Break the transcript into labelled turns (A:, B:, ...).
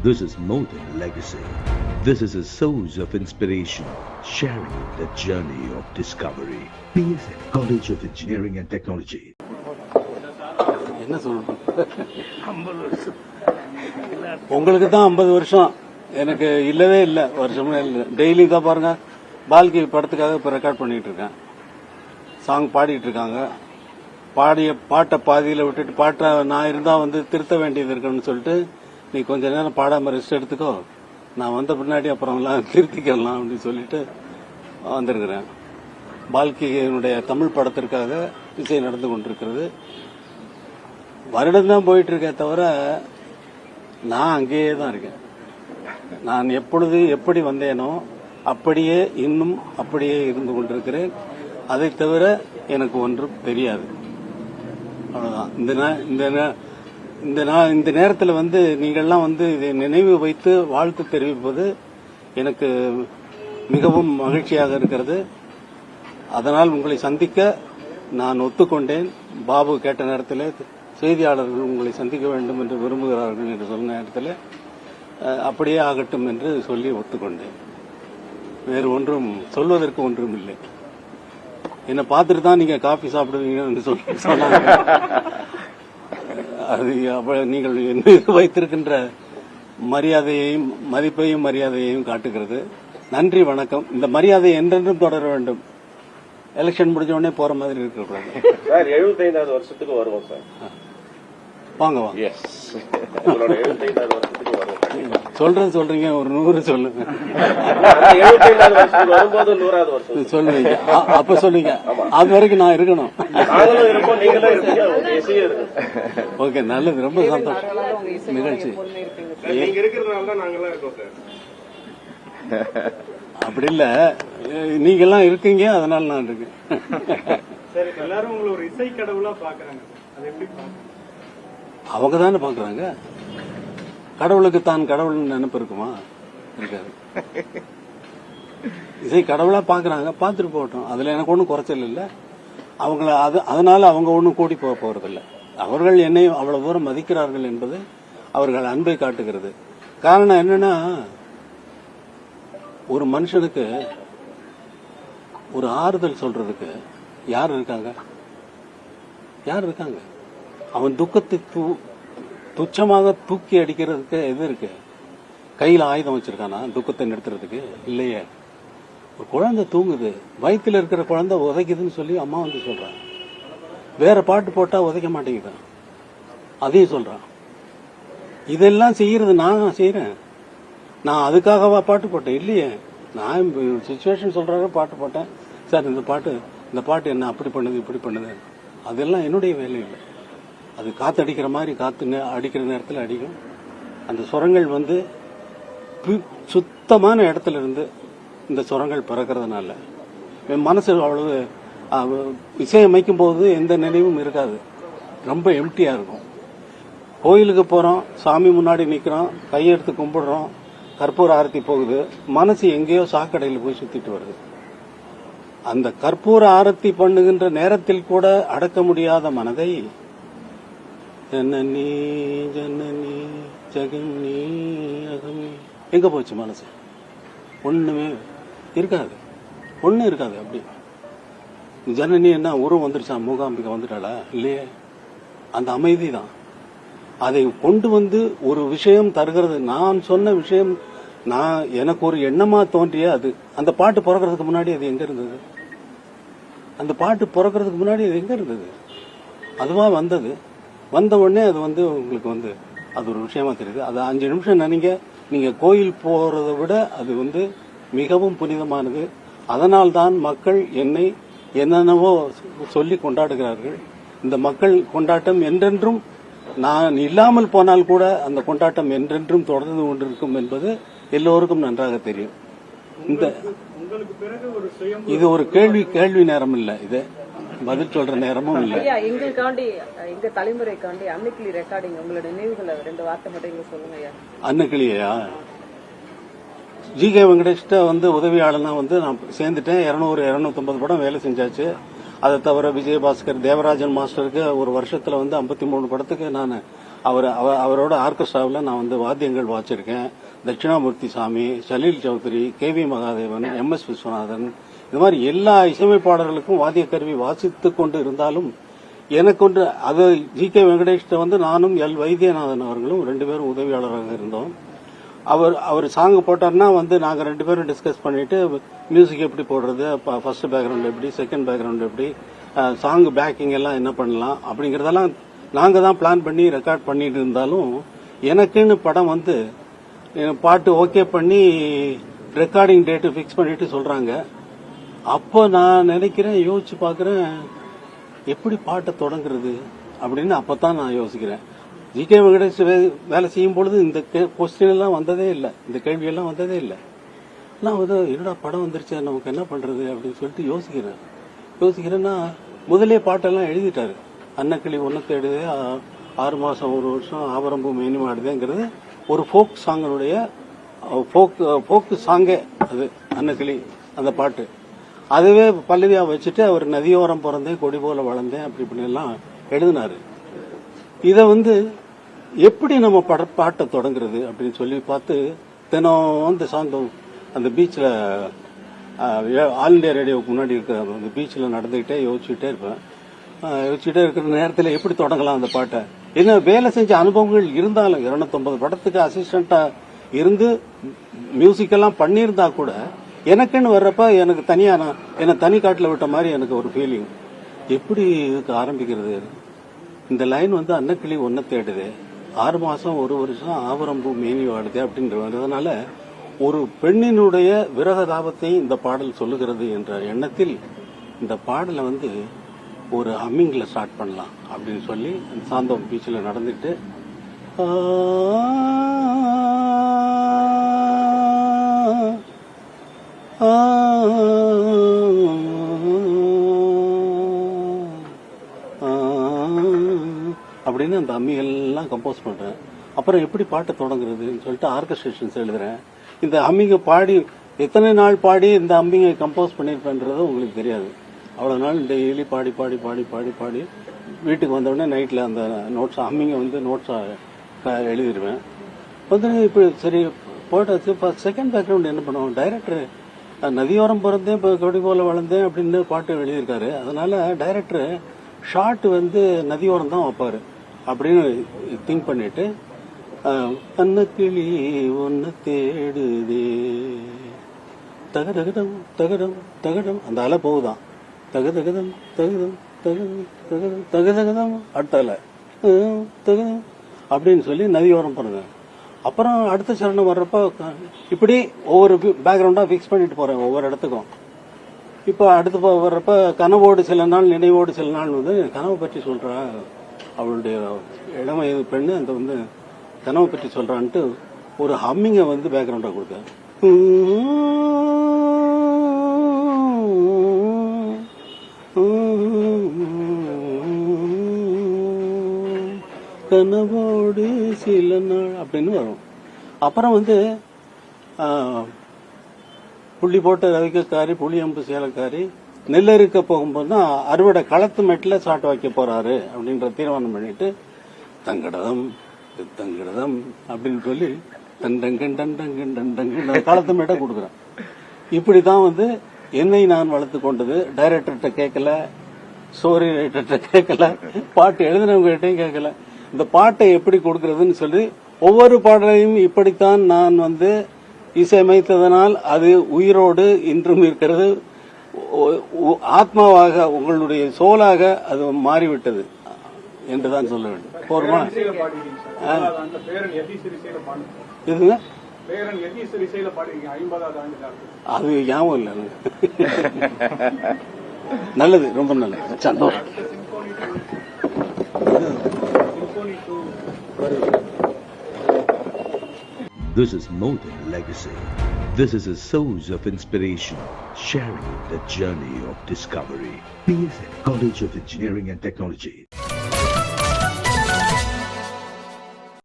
A: This is more than legacy. This is a source of inspiration, sharing the journey of discovery. PSN College of Engineering and Technology.
B: என்ன சொல்லணும், உங்களுக்கு தான் 50 வருஷம், எனக்கு இல்லவே இல்லை, வருஷமே இல்லை. டெய்லி தான் பாருங்க, பால்கி படத்துக்காக இப்போ ரெக்கார்ட் பண்ணிட்டு இருக்கேன். சாங் பாடிட்டு இருக்காங்க. பாடிய பாட்டை பாதியில் விட்டுட்டு பாட்டை நான் இருந்தா வந்து திருத்த வேண்டியது இருக்குன்னு சொல்லிட்டு, நீ கொஞ்ச நேரம் பாடாம ரெஸ்ட் எடுத்துக்கோ, நான் வந்த பின்னாடி அப்புறம் எல்லாம் திருத்திக்கலாம் அப்படின்னு சொல்லிட்டு வந்திருக்கிறேன். பால்கியினுடைய தமிழ் படத்திற்காக இசை நடந்து கொண்டிருக்கிறது. வருடம் தான் போயிட்டு இருக்கே தவிர நான் அங்கேயே தான் இருக்கேன். நான் எப்பொழுது எப்படி வந்தேனோ அப்படியே இன்னும் அப்படியே இருந்து கொண்டிருக்கிறேன். அதை தவிர எனக்கு ஒன்றும் தெரியாது. அவ்வளவுதான். இந்த நேரத்தில் வந்து நீங்கள்லாம் வந்து இதை நினைவு வைத்து வாழ்த்து தெரிவிப்பது எனக்கு மிகவும் மகிழ்ச்சியாக இருக்கிறது. அதனால் உங்களை சந்திக்க நான் ஒத்துக்கொண்டேன். பாபு கேட்ட நேரத்தில் செய்தியாளர்கள் உங்களை சந்திக்க வேண்டும் என்று விரும்புகிறார்கள் என்று சொன்ன நேரத்தில் அப்படியே ஆகட்டும் என்று சொல்லி ஒத்துக்கொண்டேன். வேறு ஒன்றும் சொல்வதற்கு ஒன்றும் இல்லை. என்னை பார்த்துட்டு தான் நீங்க காபி சாப்பிடுவீங்கன்னு சொன்னாங்க. அது நீங்கள் வைத்திருக்கின்ற மரியாதையையும் மதிப்பையும் மரியாதையையும் காட்டுகிறது. நன்றி, வணக்கம். இந்த மரியாதை என்றென்றும் தொடர வேண்டும். எலெக்ஷன் முடிஞ்ச உடனே போற மாதிரி இருக்கக்கூடாது.
C: 75வது வருஷத்துக்கு வருவோம் சார்.
B: வாங்க வாங்க. சொல்றீங்க, ஒரு 100 சொல்லுங்க.
C: 75வது வருஷத்துக்கு வரும்போது 100வது வருஷம்
B: சொல்லுவீங்க. அப்ப சொல்லுங்க, அது வரைக்கும் நான் இருக்கணும். ஓகே, நல்லது, ரொம்ப சந்தோஷம். நிகழ்ச்சி அப்படி இல்ல, நீங்க எல்லாம் இருக்கீங்க, அதனால நான் இருக்கேன்.
D: எல்லாரும் உங்களை ஒரு இசை கடவுளா பாக்குறாங்க, அது எப்படி
B: அவங்க தானே பாக்குறாங்க. கடவுளுக்கு தான் கடவுள் நினைப்பு இருக்குமா? இருக்காது. இசை கடவுளா பாக்குறாங்க, பாத்துட்டு போகட்டும். அதுல எனக்கு ஒன்னும் குறைச்சல் இல்ல. அவங்கள அதனால அவங்க ஒன்னும் கூடி போக போறதில்லை. அவர்கள் என்னை அவ்வளவு தூரம் மதிக்கிறார்கள் என்பது அவர்கள் அன்பை காட்டுகிறது. காரணம் என்னன்னா, ஒரு மனுஷனுக்கு ஒரு ஆறுதல் சொல்றதுக்கு யார் இருக்காங்க? அவன் துக்கத்தை துச்சமாக தூக்கி அடிக்கிறதுக்கு எது இருக்கு? கையில ஆயுதம் வச்சிருக்கானா துக்கத்தை நிறுத்துறதுக்கு? இல்லையே. ஒரு குழந்தை தூங்குது, வயிற்றுல இருக்கிற குழந்தை உதைக்குதுன்னு சொல்லி அம்மா வந்து சொல்றான். வேற பாட்டு போட்டா உதைக்க மாட்டேங்குதான், அதையும் சொல்றான். இதெல்லாம் செய்யறது நான் செய்யறேன். நான் அதுக்காகவா பாட்டு போட்டேன்? இல்லையே. நான் சிச்சுவேஷன் சொல்றாரு பாட்டு போட்டேன். சார் இந்த பாட்டு என்ன அப்படி பண்ணுது இப்படி பண்ணுது, அதெல்லாம் என்னுடைய வேலை இல்லை. அது காத்து அடிக்கிற மாதிரி காத்து அடிக்கிற நேரத்தில் அடிக்கும். அந்த சுரங்கள் வந்து சுத்தமான இடத்துல இருந்து இந்த சுரங்கள் பிறக்கிறதுனால என் மனசு அவ்வளவு இசையமைக்கும் போது எந்த நினைவும் இருக்காது, ரொம்ப எம்டியா இருக்கும். கோயிலுக்கு போறோம், சாமி முன்னாடி நிக்கிறோம், கையெடுத்து கும்பிடுறோம், கற்பூர ஆரத்தி போகுது, மனசு எங்கேயோ சாக்கடையில் போய் சுத்திட்டு வருது. அந்த கற்பூர ஆரத்தி பண்ணுகின்ற நேரத்தில் கூட அடக்க முடியாத மனதை ஜனனி ஜனனி ஜெகனி அகமி எங்க போச்சு மனசு? ஒண்ணுமே இருக்காது, ஒண்ணு இருக்காது. அப்படி ஜனனி என்ன உருவம் வந்துருச்சா? மூகாம்பிகை வந்துட்டாளா? இல்லையே. அந்த அமைதி தான் அதை கொண்டு வந்து ஒரு விஷயம் தருகிறது. நான் சொன்ன விஷயம் எனக்கு ஒரு எண்ணமா தோன்றிய அது. அந்த பாட்டு பிறக்கிறதுக்கு முன்னாடி அது எங்க இருந்தது? அந்த பாட்டு பிறக்கிறதுக்கு முன்னாடி அது எங்க இருந்தது? அதுவா வந்தது. வந்த உடனே அது வந்து உங்களுக்கு வந்து அது ஒரு விஷயமா தெரியுது. அது 5 நிமிஷம் நீங்க கோயில் போறதை விட அது வந்து மிகவும் புனிதமானது. அதனால்தான் மக்கள் என்னை என்னென்னவோ சொல்லி கொண்டாடுகிறார்கள். இந்த மக்கள் கொண்டாட்டம் என்றென்றும், நான் இல்லாமல் போனால் கூட அந்த கொண்டாட்டம் என்றென்றும் தொடர்ந்து கொண்டிருக்கும் என்பது எல்லோருக்கும் நன்றாக தெரியும். இது ஒரு கேள்வி நேரம் இல்ல, இது பதில் சொல்ற நேரமும் இல்ல.
E: எங்களுக்காண்டி, எங்க தலைமுறைக்காண்டி அன்னக்கிளி ரெக்கார்டிங் உங்களோட நினைவுகளை 2 வார்த்தை மட்டும் சொல்லுங்க.
B: அன்னக்கிளியா? ஜி.கே. வெங்கடேஷ்ட வந்து உதவியாளனா வந்து நான் சேர்ந்துட்டேன். 200-250 படம் வேலை செஞ்சாச்சு. அதை தவிர விஜயபாஸ்கர், தேவராஜன் மாஸ்டருக்கு ஒரு வருஷத்துல வந்து 53 படத்துக்கு நான் அவரோட ஆர்கெஸ்ட்ராவில் நான் வந்து வாத்தியங்கள் வாச்சிருக்கேன். தட்சிணாமூர்த்தி சாமி, சலீல் சௌத்ரி, KV மகாதேவன், MS விஸ்வநாதன், இது மாதிரி எல்லா இசையமைப்பாளர்களுக்கும் வாத்திய கருவி வாசித்து கொண்டு இருந்தாலும் எனக்கு ஒன்று அது GK வெங்கடேஷ்ட வந்து நானும் எல் வைத்தியநாதன் அவர்களும் 2 பேரும் உதவியாளராக இருந்தோம். அவர் சாங் போட்டார்னா வந்து நாங்க 2 பேரும் டிஸ்கஸ் பண்ணிட்டு மியூசிக் எப்படி போடுறது, ஃபர்ஸ்ட் பேக்ரவுண்ட் எப்படி, செகண்ட் பேக்ரவுண்ட் எப்படி, சாங் பேக்கிங் எல்லாம் என்ன பண்ணலாம் அப்படிங்கறதெல்லாம் நாங்க தான் பிளான் பண்ணி ரெக்கார்ட் பண்ணிட்டு இருந்தாலும் எனக்குன்னு படம் வந்து பாட்டு ஓகே பண்ணி ரெக்கார்டிங் டேட்டு பிக்ஸ் பண்ணிட்டு சொல்றாங்க. அப்போ நான் நினைக்கிறேன், யோசிச்சு பாக்குறேன் எப்படி பாட்டை தொடங்குறது அப்படின்னு. அப்பதான் நான் யோசிக்கிறேன், GK வெங்கடேஷ் வேலை செய்யும் பொழுது இந்த கொஸ்டின் எல்லாம் வந்ததே இல்லை, இந்த கேள்வி எல்லாம் வந்ததே இல்லை. நான் வந்து என்னடா படம் வந்துருச்சு, நமக்கு என்ன பண்றது அப்படின்னு சொல்லிட்டு யோசிக்கிறேன்னா முதலே பாட்டெல்லாம் எழுதிட்டாரு. அன்னக்கிளி ஒன்னு தேடுதே, 6 மாசம் 1 வருஷம், ஆவரம்பு மேனி மாடுதேங்கிறது ஒரு ஃபோக் சாங்கனுடைய ஃபோக் சாங்கே அது. அன்னக்கிளி அந்த பாட்டு அதுவே பல்லவியா வச்சுட்டு அவர் நதியோரம் பிறந்தேன், கொடி போல வளர்ந்தேன், அப்படி இப்படி எல்லாம் எழுதினாரு. இத வந்து எப்படி நம்ம பாட்டை தொடங்குறது அப்படின்னு சொல்லி பார்த்து தினம் வந்து சாந்தம் அந்த பீச்சில் ஆல் இண்டியா ரேடியோவுக்கு முன்னாடி இருக்க அந்த பீச்சில் நடந்துகிட்டே யோசிச்சுட்டே இருப்பேன். யோசிச்சுட்டே இருக்கிற நேரத்தில் எப்படி தொடங்கலாம் அந்த பாட்டை. என்ன வேலை செஞ்ச அனுபவங்கள் இருந்தாலும் 250 படத்துக்கு அசிஸ்டண்டா இருந்து மியூசிக் எல்லாம் பண்ணியிருந்தா கூட எனக்குன்னு வர்றப்ப எனக்கு தனியா என்ன தனி காட்டில் விட்ட மாதிரி எனக்கு ஒரு ஃபீலிங். எப்படி இதுக்கு ஆரம்பிக்கிறது? இந்த லைன் வந்து அன்னக்கிளி ஒன்ன தேடுது, 6 மாசம் 1 வருஷம், ஆவரம்பு மேனி வாடுது அப்படின்றதுனால ஒரு பெண்ணினுடைய விரக தாபத்தை இந்த பாடல் சொல்லுகிறது என்ற எண்ணத்தில் இந்த பாடலை வந்து ஒரு ஹம்மிங்ல ஸ்டார்ட் பண்ணலாம் அப்படின்னு சொல்லி சாந்தம் பீச்சில் நடந்துட்டு அப்படின்னு அந்த அம்மிகள்லாம் கம்போஸ் பண்றேன். அப்புறம் எப்படி பாட்டை தொடங்குறதுன்னு சொல்லிட்டு ஆர்கெஸ்ட்ரேஷன்ஸ் எழுதுறேன். இந்த அம்மிங்க பாடி எத்தனை நாள் பாடி இந்த அம்மிங்க கம்போஸ் பண்ணிருப்பேன்றது உங்களுக்கு தெரியாது. அவ்வளவு நாள் டெய்லி பாடி பாடி பாடி பாடி பாடி வீட்டுக்கு வந்தவுடனே நைட்ல அந்த நோட்ஸ் அம்மிங்க வந்து நோட்ஸா எழுதிடுவேன். வந்து இப்ப சரி போட்டாச்சு. செகண்ட் பேக்ரவுண்ட் என்ன பண்ணுவோம், டைரக்டர் நதியோரம் பிறந்தேன், கொடி போல வளர்ந்தேன் அப்படின்னு பாட்டு எழுதியிருக்காரு. அதனால டைரக்டர் ஷார்ட் வந்து நதியோரம் தான் வைப்பாரு அப்படின்னு திங்க் பண்ணிட்டு அன்னக்கிளி ஒன்னு தேடுதே தகதகதம் தகடம் தகடம் அந்த அலை போகுதான், தகதகதம் தகதம் தகதம் தகதம் தகதகதம் அடுத்த அலை தகதம் அப்படின்னு சொல்லி நதியோரம் பிறந்த. அப்புறம் அடுத்த சரணம் வர்றப்ப இப்படி ஒவ்வொரு பேக்ரவுண்டா பிக்ஸ் பண்ணிட்டு போறேன் ஒவ்வொரு இடத்துக்கும். இப்ப அடுத்து வர்றப்ப கனவோடு சில நாள் நினைவோடு சில நாள் வந்து கனவை பற்றி சொல்றா, அவளுடைய இளமை பெண்ணு அந்த வந்து கனவை பற்றி சொல்றான்ட்டு ஒரு ஹம்மிங்க வந்து பேக்ரவுண்டா கொடுத்தேன். கனவோடு சில நாள் அப்படின்னு வரும். அப்புறம் வந்து புள்ளி போட்ட ரவிக்கக்காரி, புளியம்பு சேலக்காரி, நெல்லறுக்க போகும்போது தான் அறுவடை களத்து மெட்டில் சாட்டை வைக்க போறாரு அப்படின்ற தீர்மானம் பண்ணிட்டு தங்கடதம் தங்கடதம் அப்படின்னு சொல்லி தண்டங்கன் டண்டங்கன் டண்டங்கன் களத்து மெட்டை கொடுக்குறேன். இப்படிதான் வந்து என்னை நான் வளர்த்து கொண்டது. டைரக்டர்கிட்ட கேட்கல, ஸ்டோரி ரைட்டர்கிட்ட கேட்கல, பாட்டு எழுதினவங்ககிட்டையும் கேட்கல. இந்த பாட்டை எப்படி கொடுக்கறதுன்னு சொல்லி ஒவ்வொரு பாடலையும் இப்படித்தான் நான் வந்து இசையமைத்ததனால் அது உயிரோடு இன்றும் இருக்கிறது. ஆத்மாவாக உங்களுடைய சோலாக அது மாறிவிட்டது என்றுதான் சொல்ல வேண்டும். போருமா? இதுங்க அது ஞாபகம் இல்லை. நல்லது, ரொம்ப நல்லது, சந்தோஷம்.
A: This is more than a legacy. This is a source of inspiration, sharing the journey of discovery. PSN College of Engineering and Technology.